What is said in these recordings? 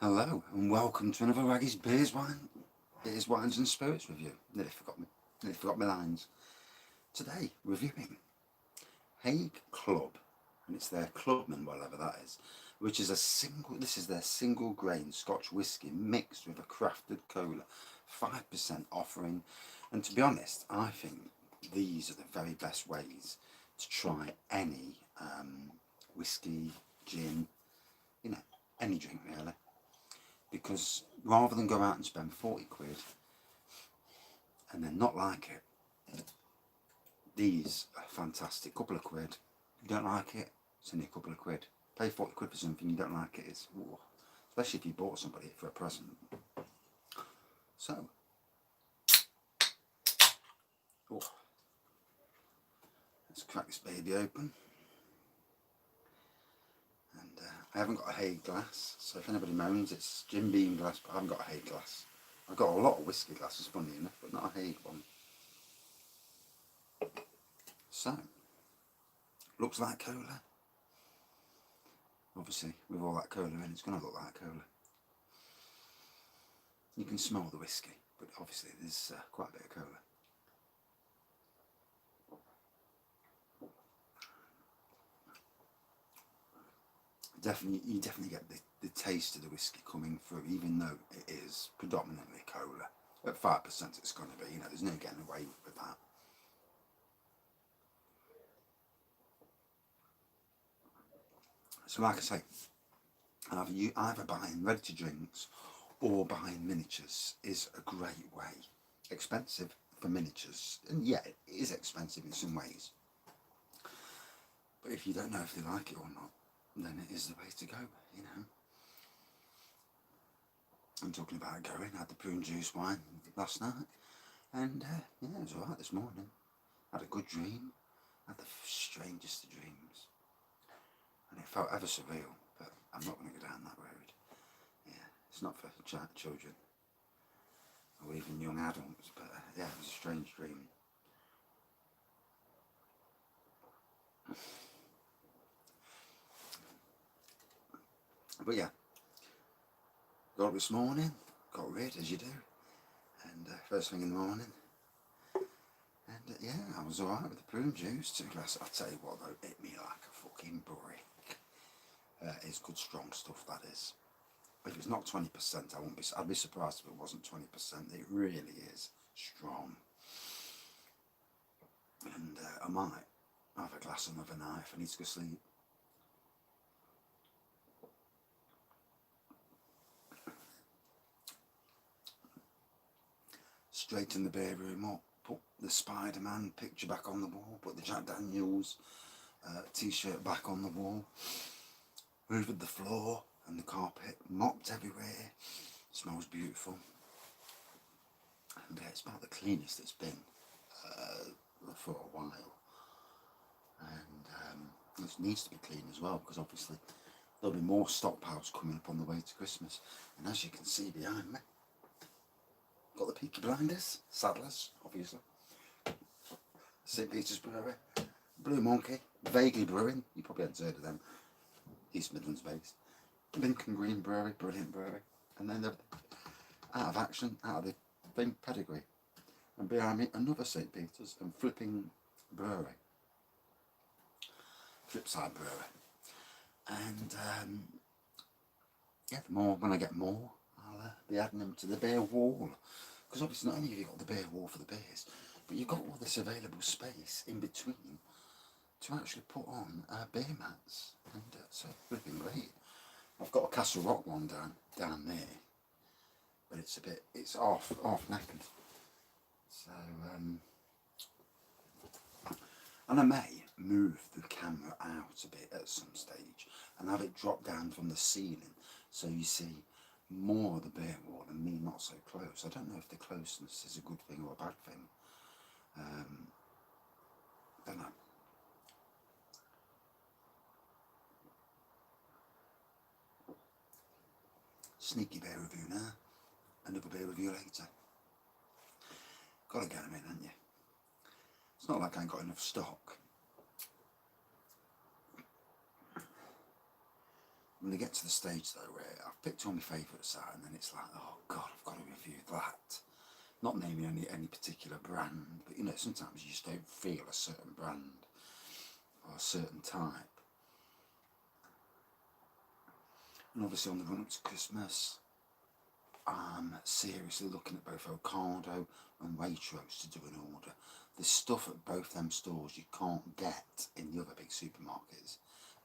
Hello and welcome to another Raggy's Beers, Wines and Spirits review. Nearly forgot my lines. Today, reviewing Haig Club, and it's their Clubman, whatever that is, which is this is their single grain Scotch whisky mixed with a crafted cola, 5% offering. And to be honest, I think these are the very best ways to try any whisky, gin, any drink really. Because rather than go out and spend 40 quid and then not like it, these are fantastic. Couple of quid. If you don't like it, it's only a couple of quid. Pay 40 quid for something you don't like it, especially if you bought somebody it for a present. So, let's crack this baby open. And I haven't got a Haig glass, so if anybody moans, it's Jim Beam glass, but I haven't got a Haig glass. I've got a lot of whiskey glasses, funny enough, but not a Haig one. So, looks like cola. Obviously, with all that cola in, it's going to look like cola. You can smell the whiskey, but obviously there's quite a bit of cola. You definitely get the taste of the whiskey coming through, even though it is predominantly cola. At 5% it's going to be, there's no getting away with that. So like I say, either buying ready to drinks or buying miniatures is a great way. Expensive for miniatures, and yeah, it is expensive in some ways. But if you don't know if they like it or not, then it is the way to go, I'm talking about going. I had the prune juice wine last night, and yeah, it was alright this morning. I had a good dream. I had the strangest of dreams, and it felt ever surreal. But I'm not going to go down that road. Yeah, it's not for children or even young adults. But yeah, it was a strange dream. But yeah, got up this morning, got rid as you do, and first thing in the morning, and yeah, I was alright with the prune juice. 2 glasses. I tell you what though, it hit me like a fucking brick. It's good strong stuff, that is. If it's not 20%, I'd be surprised if it wasn't 20%. It really is strong. And I might have a glass another night if I need to go sleep. Straighten the beer room up, put the Spider-Man picture back on the wall, put the Jack Daniels t-shirt back on the wall, hoovered the floor and the carpet, mopped everywhere, smells beautiful, and it's about the cleanest it's been for a while, and it needs to be clean as well, because obviously there'll be more stockpiles coming up on the way to Christmas. And as you can see behind me, got the Peaky Blinders, Saddlers, obviously, St. Peter's Brewery, Blue Monkey, Vaguely Brewing, you probably haven't heard of them, East Midlands based, Lincoln Green Brewery, brilliant brewery, and then they're out of action, out of the thing, Pedigree, and behind me another St. Peter's and Flipping Brewery, Flipside Brewery, and yeah, when I get more, I'll be adding them to the beer wall, because obviously not only have you got the beer wall for the beers, but you've got all this available space in between to actually put on beer mats, and it's flipping great. I've got a Castle Rock one down there, but it's off knackered. So and I may move the camera out a bit at some stage and have it drop down from the ceiling, so you see more of the beer wall and me not so close. I don't know if the closeness is a good thing or a bad thing. Don't know. Sneaky beer review now. Another beer review later. Gotta get them in, haven't you? It's not like I ain't got enough stock. when they get to the stage though where I've picked all my favourites out, and then it's like, oh God, I've got to review that. Not naming any particular brand, but you know, sometimes you just don't feel a certain brand or a certain type. And obviously on the run up to Christmas, I'm seriously looking at both Ocado and Waitrose to do an order. There's stuff at both them stores you can't get in the other big supermarkets,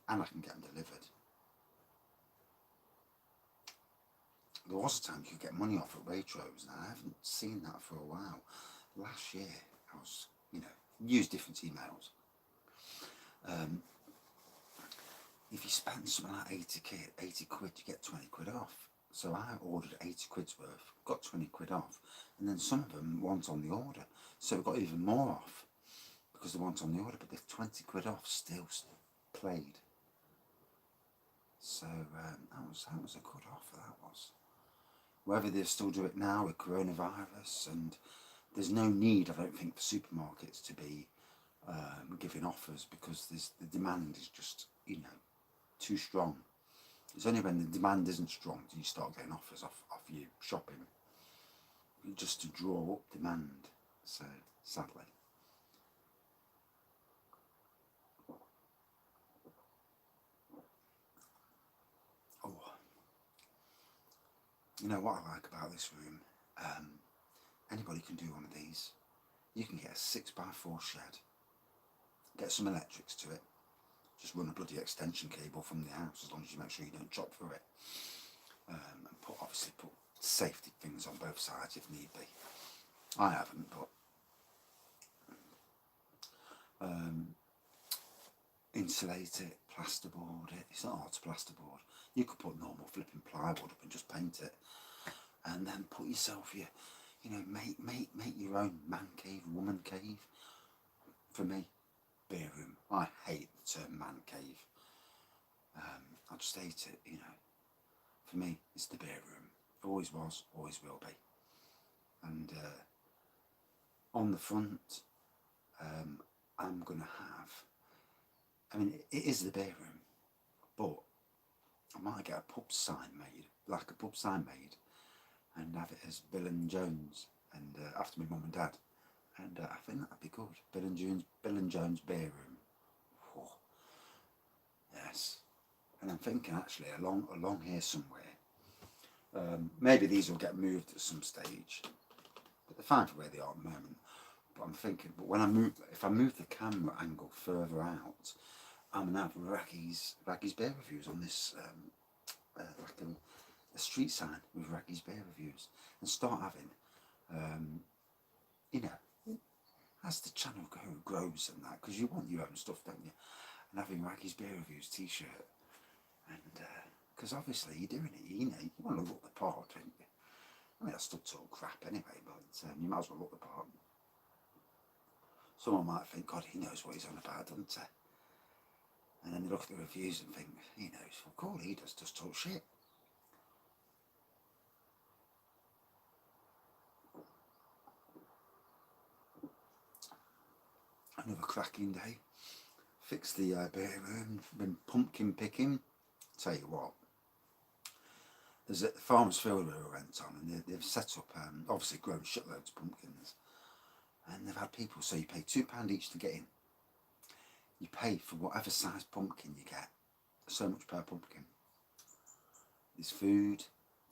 and I can get them delivered. There was a time you could get money off at Waitrose, and I haven't seen that for a while. Last year, I was, you know, use different emails. If you spend something like 80 quid, you get 20 quid off. So I ordered 80 quid's worth, got 20 quid off, and then some of them weren't on the order. So we got even more off because they weren't on the order, but the 20 quid off still played. So that was a good offer, that was. Whether they still do it now with coronavirus, and there's no need, I don't think, for supermarkets to be giving offers, because the demand is just, you know, too strong. It's only when the demand isn't strong that you start getting offers off you shopping, just to draw up demand. So sadly. Oh, you know what I like about this room? Anybody can do one of these. You can get a 6x4 shed, get some electrics to it, just run a bloody extension cable from the house, as long as you make sure you don't chop through it, and obviously put safety things on both sides if need be. I haven't, but insulate it, plasterboard it. It's not hard to plasterboard. You could put normal flipping plywood up and just paint it, and then put yourself you know, make your own man cave, woman cave. For me, beer room. I hate the term man cave. I just hate it, you know. For me, it's the beer room. Always was, always will be. And on the front, I'm going to have, I mean, it is the beer room, but I might get a pub sign made, like a pub sign made, and have it as Bill and Jones, and after my mum and dad. And I think that'd be good. Bill and Jones beer room. Oh, yes. And I'm thinking actually along here somewhere. Maybe these will get moved at some stage, but they're fine for where they are at the moment. But I'm thinking, but when if I move the camera angle further out, I'm gonna have Raggy's beer reviews on this, like a street sign with Raggy's beer reviews, and start having, you know, as the channel grows and that, because you want your own stuff, don't you? And having Raggy's beer reviews t-shirt, and because obviously you're doing it, you know, you want to look the part, don't you? I mean, I still talk crap anyway, but you might as well look the part. Someone might think, God, he knows what he's on about, doesn't he? And then they look at the reviews and think, he knows, fuck all he does, just talk shit. Another cracking day. Fixed the beer room, been pumpkin picking. Tell you what, there's a farmer's field where we went on, and they've set up, obviously grown shitloads of pumpkins, and they've had people, so you pay £2 each to get in. You pay for whatever size pumpkin you get, so much per pumpkin. There's food,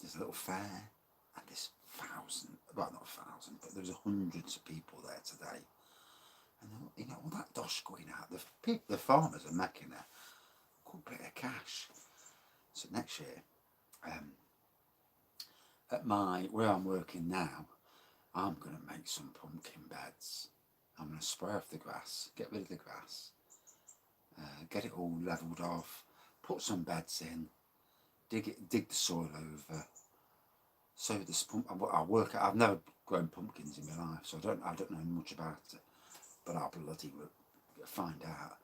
there's a little fair, and there's well not 1,000, but there's hundreds of people there today. And you know, all that dosh going out, the farmers are making a good bit of cash. So next year, at where I'm working now, I'm going to make some pumpkin beds. I'm going to spray off the grass, get rid of the grass, get it all levelled off, put some beds in, dig the soil over. So this I've never grown pumpkins in my life, so I don't know much about it, but I'll bloody find out.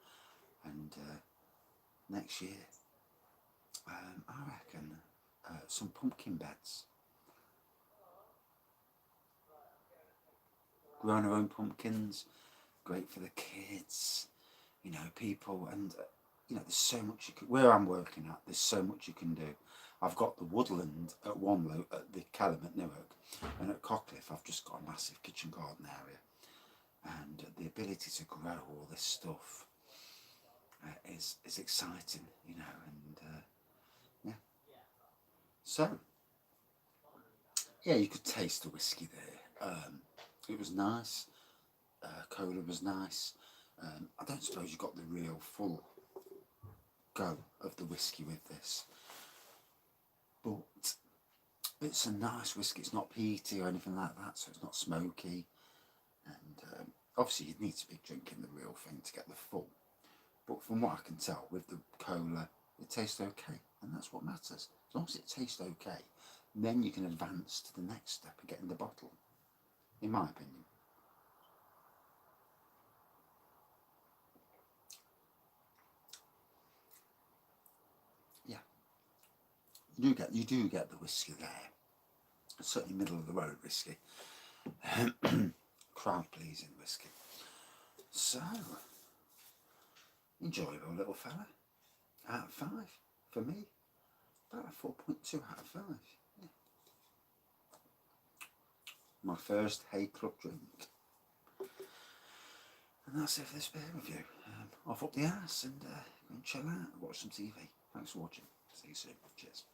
And next year, I reckon some pumpkin beds. Growing our own pumpkins, great for the kids, you know, people, and you know, there's so much you can, where I'm working at, there's so much you can do. I've got the woodland at at the Kellam at Newark, and at Cockcliffe I've just got a massive kitchen garden area, and the ability to grow all this stuff is exciting, you know, and yeah. So yeah, you could taste the whiskey there. It was nice. Cola was nice. I don't suppose you got the real full go of the whiskey with this, but it's a nice whiskey. It's not peaty or anything like that, so it's not smoky. And obviously you'd need to be drinking the real thing to get the full. But from what I can tell, with the cola, it tastes okay, and that's what matters. As long as it tastes okay, then you can advance to the next step of getting the bottle, in my opinion. Yeah, you do get the whiskey there. It's certainly middle of the road whiskey. Crowd pleasing whiskey. So, enjoyable little fella. Out of 5 for me. About a 4.2 out of 5. Yeah. My first Haig Club drink. And that's it for this beer review. Off up the arse and go and chill out and watch some TV. Thanks for watching. See you soon. Cheers.